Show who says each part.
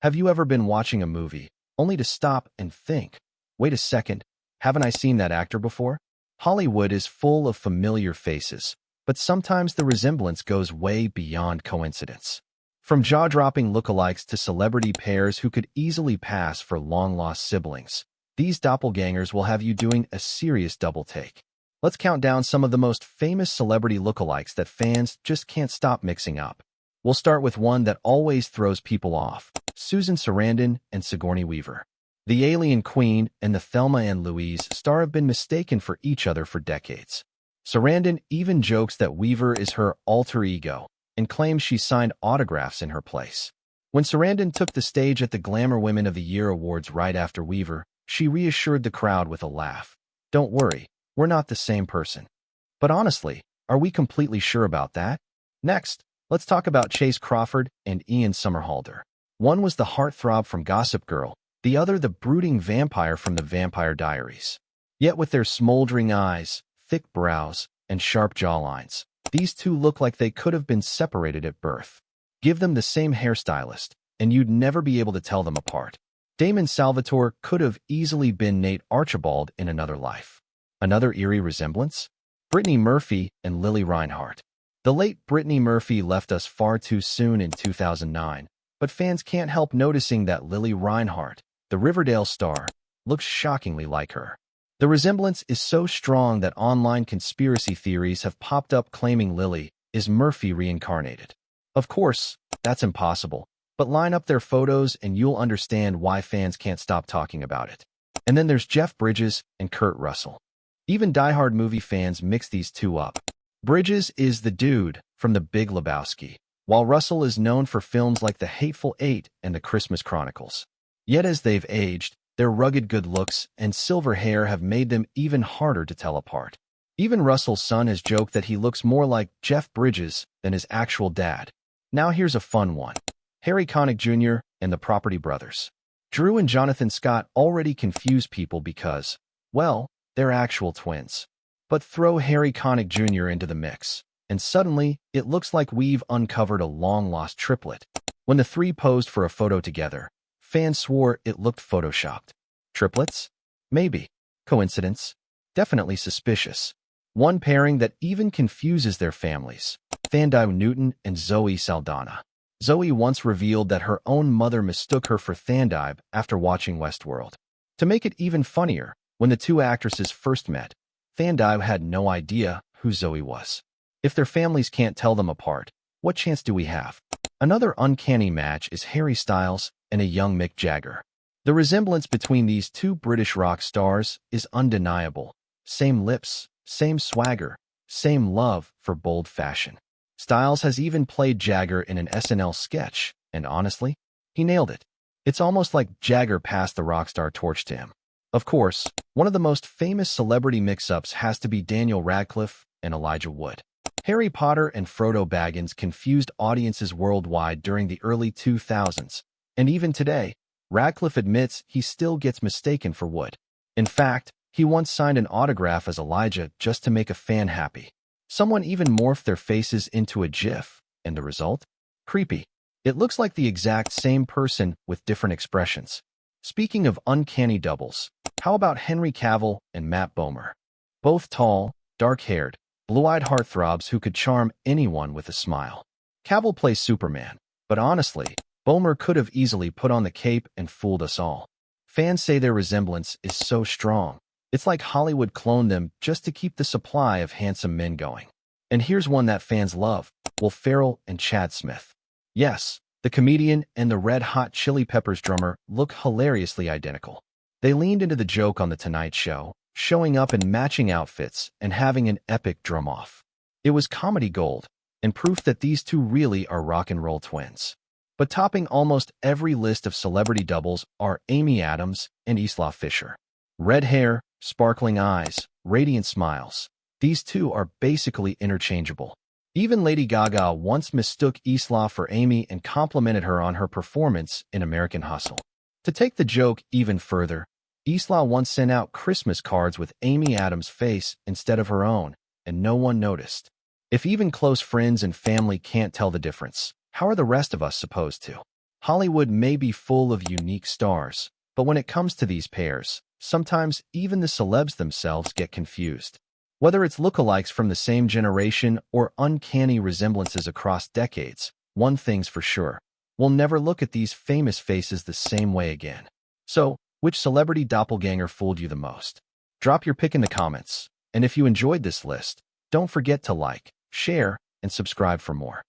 Speaker 1: Have you ever been watching a movie, only to stop and think, wait a second, haven't I seen that actor before? Hollywood is full of familiar faces, but sometimes the resemblance goes way beyond coincidence. From jaw-dropping lookalikes to celebrity pairs who could easily pass for long-lost siblings, these doppelgangers will have you doing a serious double take. Let's count down some of the most famous celebrity lookalikes that fans just can't stop mixing up. We'll start with one that always throws people off, Susan Sarandon and Sigourney Weaver. The Alien Queen and the Thelma and Louise star have been mistaken for each other for decades. Sarandon even jokes that Weaver is her alter ego and claims she signed autographs in her place. When Sarandon took the stage at the Glamour Women of the Year Awards right after Weaver, she reassured the crowd with a laugh. Don't worry, we're not the same person. But honestly, are we completely sure about that? Next, let's talk about Chase Crawford and Ian Somerhalder. One was the heartthrob from Gossip Girl, the other the brooding vampire from the Vampire Diaries. Yet with their smoldering eyes, thick brows, and sharp jawlines, these two look like they could have been separated at birth. Give them the same hairstylist, and you'd never be able to tell them apart. Damon Salvatore could have easily been Nate Archibald in another life. Another eerie resemblance? Brittany Murphy and Lily Reinhart. The late Brittany Murphy left us far too soon in 2009, but fans can't help noticing that Lily Reinhart, the Riverdale star, looks shockingly like her. The resemblance is so strong that online conspiracy theories have popped up claiming Lily is Murphy reincarnated. Of course, that's impossible, but line up their photos and you'll understand why fans can't stop talking about it. And then there's Jeff Bridges and Kurt Russell. Even die-hard movie fans mix these two up. Bridges is the dude from The Big Lebowski, while Russell is known for films like The Hateful Eight and The Christmas Chronicles. Yet as they've aged, their rugged good looks and silver hair have made them even harder to tell apart. Even Russell's son has joked that he looks more like Jeff Bridges than his actual dad. Now here's a fun one. Harry Connick Jr. and the Property Brothers. Drew and Jonathan Scott already confuse people because, well, they're actual twins. But throw Harry Connick Jr. into the mix, and suddenly it looks like we've uncovered a long-lost triplet. When the three posed for a photo together, fans swore it looked photoshopped. Triplets? Maybe. Coincidence? Definitely suspicious. One pairing that even confuses their families. Thandai Newton and Zoe Saldana. Zoe once revealed that her own mother mistook her for Thandai after watching Westworld. To make it even funnier, when the two actresses first met, Thandai had no idea who Zoe was. If their families can't tell them apart, what chance do we have? Another uncanny match is Harry Styles and a young Mick Jagger. The resemblance between these two British rock stars is undeniable. Same lips, same swagger, same love for bold fashion. Styles has even played Jagger in an SNL sketch, and honestly, he nailed it. It's almost like Jagger passed the rock star torch to him. Of course, one of the most famous celebrity mix-ups has to be Daniel Radcliffe and Elijah Wood. Harry Potter and Frodo Baggins confused audiences worldwide during the early 2000s, and even today, Radcliffe admits he still gets mistaken for Wood. In fact, he once signed an autograph as Elijah just to make a fan happy. Someone even morphed their faces into a GIF, and the result? Creepy. It looks like the exact same person with different expressions. Speaking of uncanny doubles, how about Henry Cavill and Matt Bomer? Both tall, dark-haired, blue-eyed heartthrobs who could charm anyone with a smile. Cavill plays Superman, but honestly, Bomer could have easily put on the cape and fooled us all. Fans say their resemblance is so strong. It's like Hollywood cloned them just to keep the supply of handsome men going. And here's one that fans love, Will Ferrell and Chad Smith. Yes, the comedian and the Red Hot Chili Peppers drummer look hilariously identical. They leaned into the joke on The Tonight Show, showing up in matching outfits and having an epic drum-off. It was comedy gold, and proof that these two really are rock and roll twins. But topping almost every list of celebrity doubles are Amy Adams and Isla Fisher. Red hair, sparkling eyes, radiant smiles. These two are basically interchangeable. Even Lady Gaga once mistook Isla for Amy and complimented her on her performance in American Hustle. To take the joke even further, Isla once sent out Christmas cards with Amy Adams' face instead of her own, and no one noticed. If even close friends and family can't tell the difference, how are the rest of us supposed to? Hollywood may be full of unique stars, but when it comes to these pairs, sometimes even the celebs themselves get confused. Whether it's lookalikes from the same generation or uncanny resemblances across decades, one thing's for sure. We'll never look at these famous faces the same way again. So, which celebrity doppelganger fooled you the most? Drop your pick in the comments. And if you enjoyed this list, don't forget to like, share, and subscribe for more.